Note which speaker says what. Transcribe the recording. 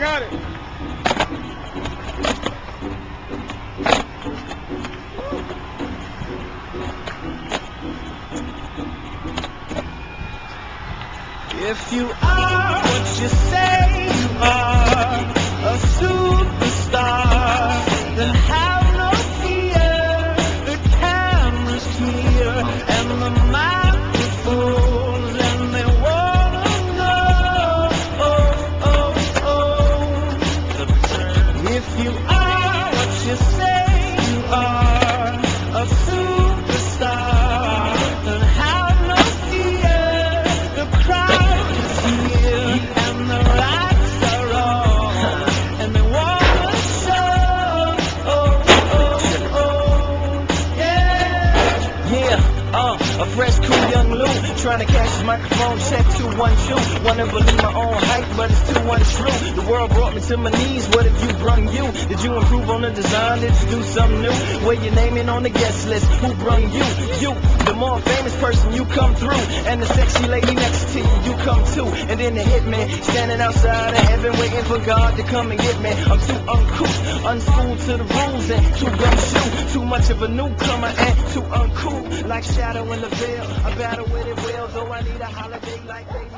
Speaker 1: got it.
Speaker 2: If you are what you say you are, a superstar, then have no fear. The camera's here and the microphones, and they wanna know. If you are what you say you are, a superstar, then have no fear. The crowd is here and the lights are on, and they wanna show. A fresh, cool young Lou, trying to catch his microphone, check 212. Wanna believe my own hype, but it's too untrue. The world brought me to my knees, what if you brung you? Did you improve on the design? Did you do something new? Where your name in on the guest list? Who brung you? You, the more famous person, you come through. And the sexy lady next to you, you come too. And then the hitman, standing outside of heaven, waiting for God to come and get me. I'm too uncouth, unschooled to the rules, and too gumshoe. Too much of a newcomer and too uncool. Like shadow in the veil, I battle with it well, though I need a holiday like baby.